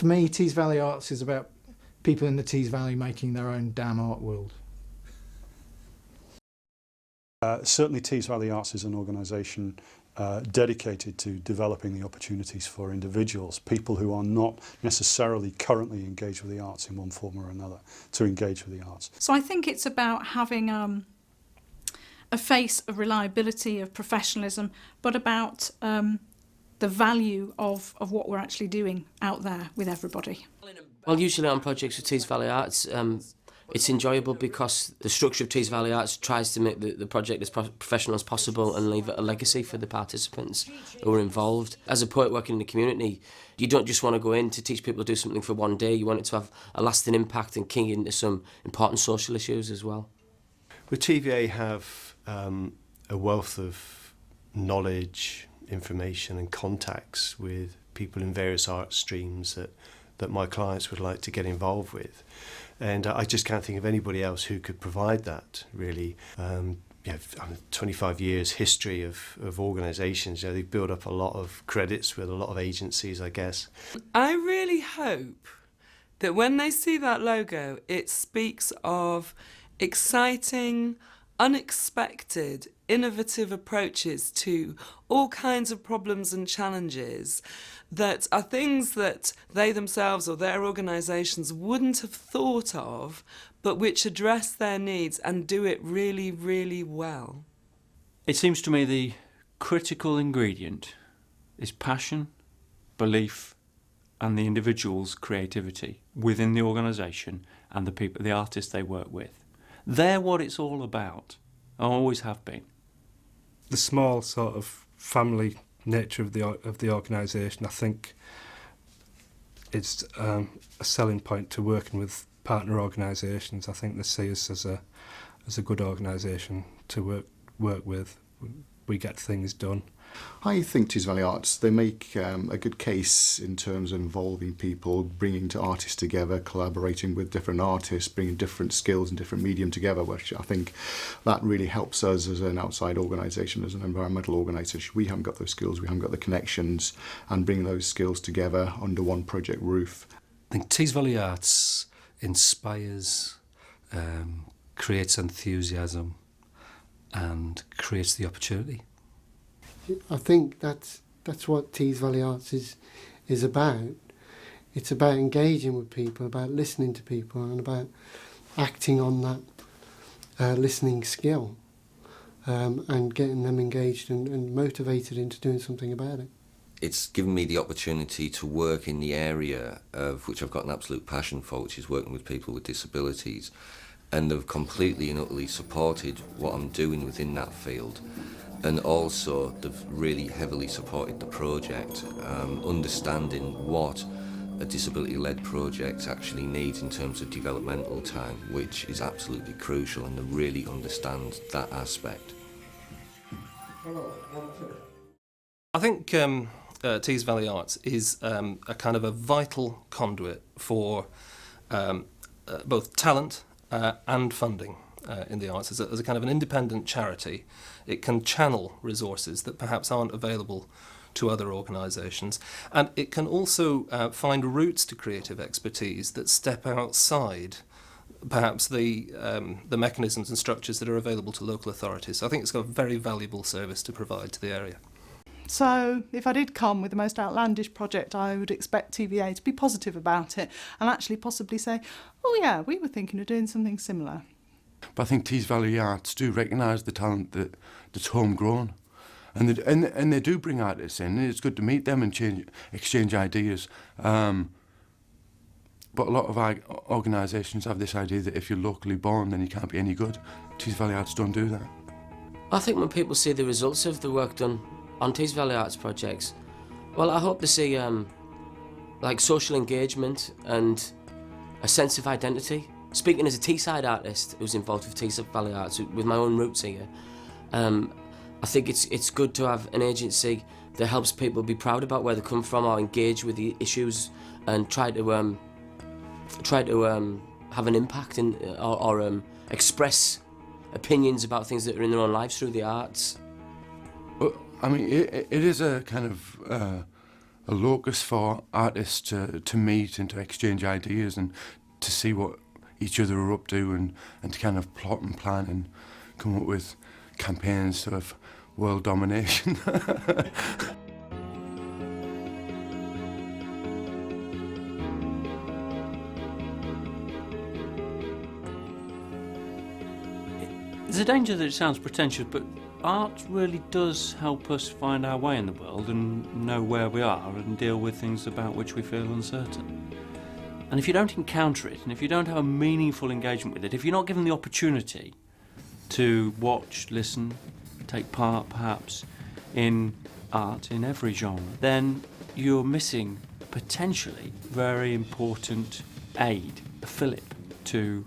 For me, Tees Valley Arts is about people in the Tees Valley making their own damn art world. Certainly Tees Valley Arts is an organisation dedicated to developing the opportunities for individuals, people who are not necessarily currently engaged with the arts in one form or another, to engage with the arts. So I think it's about having a face of reliability, of professionalism, but about the value of what we're actually doing out there with everybody. Well, usually on projects with Tees Valley Arts, it's enjoyable because the structure of Tees Valley Arts tries to make the project as professional as possible and leave a legacy for the participants who are involved. As a poet working in the community, you don't just want to go in to teach people to do something for one day, you want it to have a lasting impact and key into some important social issues as well. With TVA have a wealth of knowledge, information and contacts with people in various art streams that my clients would like to get involved with. And I just can't think of anybody else who could provide that, really. 25 years history of organisations, you know, they've built up a lot of credits with a lot of agencies, I guess. I really hope that when they see that logo, it speaks of exciting, unexpected, innovative approaches to all kinds of problems and challenges that are things that they themselves or their organisations wouldn't have thought of, but which address their needs and do it really, really well. It seems to me the critical ingredient is passion, belief and the individual's creativity within the organisation and the people, the artists they work with. They're what it's all about, always have been. The small sort of family nature of the organisation, I think, is a selling point to working with partner organisations. I think they see us as a good organisation to work with. We get things done. I think Tees Valley Arts, they make a good case in terms of involving people, bringing artists together, collaborating with different artists, bringing different skills and different medium together, which I think that really helps us as an outside organisation, as an environmental organisation. We haven't got those skills, we haven't got the connections, and bringing those skills together under one project roof. I think Tees Valley Arts inspires, creates enthusiasm and creates the opportunity. I think that's what Tees Valley Arts is about. It's about engaging with people, about listening to people and about acting on that listening skill and getting them engaged and motivated into doing something about it. It's given me the opportunity to work in the area of which I've got an absolute passion for, which is working with people with disabilities, and they've completely and utterly supported what I'm doing within that field. And also they've really heavily supported the project, understanding what a disability-led project actually needs in terms of developmental time, which is absolutely crucial, and they really understand that aspect. I think Tees Valley Arts is a kind of a vital conduit for both talent and funding in the arts. As a kind of an independent charity, it can channel resources that perhaps aren't available to other organisations, and it can also find routes to creative expertise that step outside perhaps the mechanisms and structures that are available to local authorities. So I think it's got a very valuable service to provide to the area. So if I did come with the most outlandish project, I would expect TVA to be positive about it and actually possibly say, oh yeah, we were thinking of doing something similar. But I think Tees Valley Arts do recognise the talent that's homegrown, and they do bring artists in. It's good to meet them and exchange ideas. But a lot of organisations have this idea that if you're locally born, then you can't be any good. Tees Valley Arts don't do that. I think when people see the results of the work done on Tees Valley Arts projects, well, I hope to see like social engagement and a sense of identity. Speaking as a Teesside artist who's involved with Tees Valley Arts, with my own roots here, I think it's good to have an agency that helps people be proud about where they come from or engage with the issues and try to have an impact or express opinions about things that are in their own lives through the arts. Well, I mean, it is a kind of locus for artists to meet and to exchange ideas and to see what each other are up to and to kind of plot and plan and come up with campaigns of world domination. There's a danger that it sounds pretentious, but art really does help us find our way in the world and know where we are and deal with things about which we feel uncertain. And if you don't encounter it, and if you don't have a meaningful engagement with it, if you're not given the opportunity to watch, listen, take part perhaps in art in every genre, then you're missing potentially very important aid, a fillip to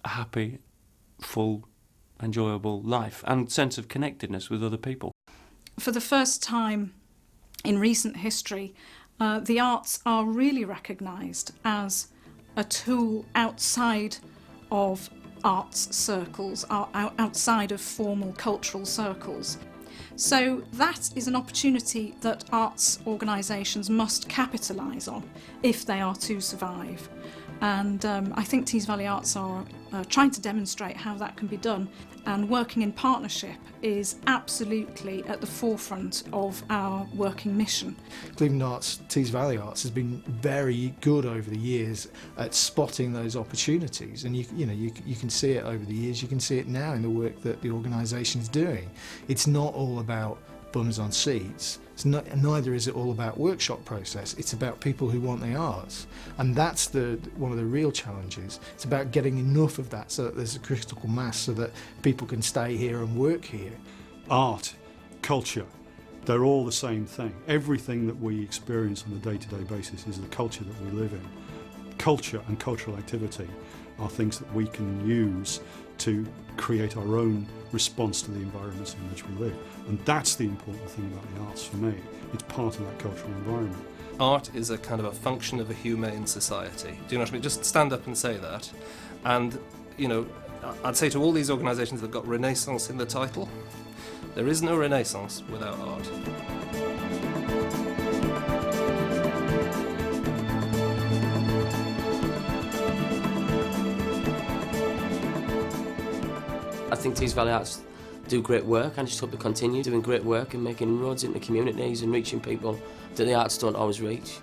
a happy, full, enjoyable life and sense of connectedness with other people. For the first time in recent history, the arts are really recognised as a tool outside of arts circles, outside of formal cultural circles. So that is an opportunity that arts organisations must capitalise on if they are to survive. And I think Tees Valley Arts are trying to demonstrate how that can be done, and working in partnership is absolutely at the forefront of our working mission. Cleveland Arts, Tees Valley Arts has been very good over the years at spotting those opportunities, and you can see it over the years. You can see it now in the work that the organisation is doing. It's not all about bums on seats. Neither is it all about workshop process. It's about people who want the arts, and that's one of the real challenges. It's about getting enough of that so that there's a critical mass so that people can stay here and work here. Art, culture, they're all the same thing. Everything that we experience on a day-to-day basis is the culture that we live in. Culture and cultural activity are things that we can use to create our own response to the environments in which we live. And that's the important thing about the arts for me. It's part of that cultural environment. Art is a kind of a function of a humane society. Do you know what I mean? Just stand up and say that. And, you know, I'd say to all these organisations that have got Renaissance in the title, there is no Renaissance without art. I think Tees Valley Arts do great work. I just hope they continue doing great work and making inroads into communities and reaching people that the arts don't always reach.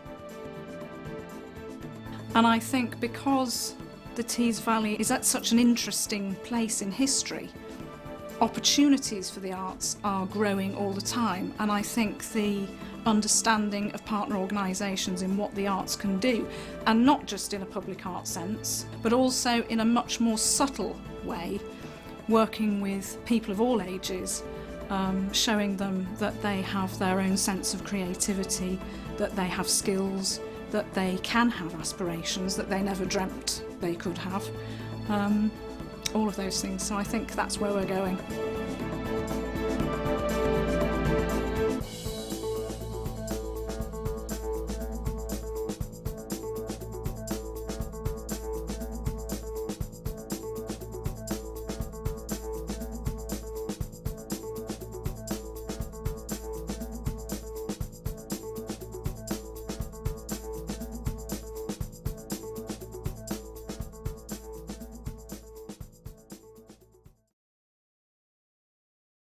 And I think because the Tees Valley is at such an interesting place in history, opportunities for the arts are growing all the time, and I think the understanding of partner organisations in what the arts can do, and not just in a public art sense, but also in a much more subtle way, working with people of all ages, showing them that they have their own sense of creativity, that they have skills, that they can have aspirations that they never dreamt they could have. All of those things. So I think that's where we're going.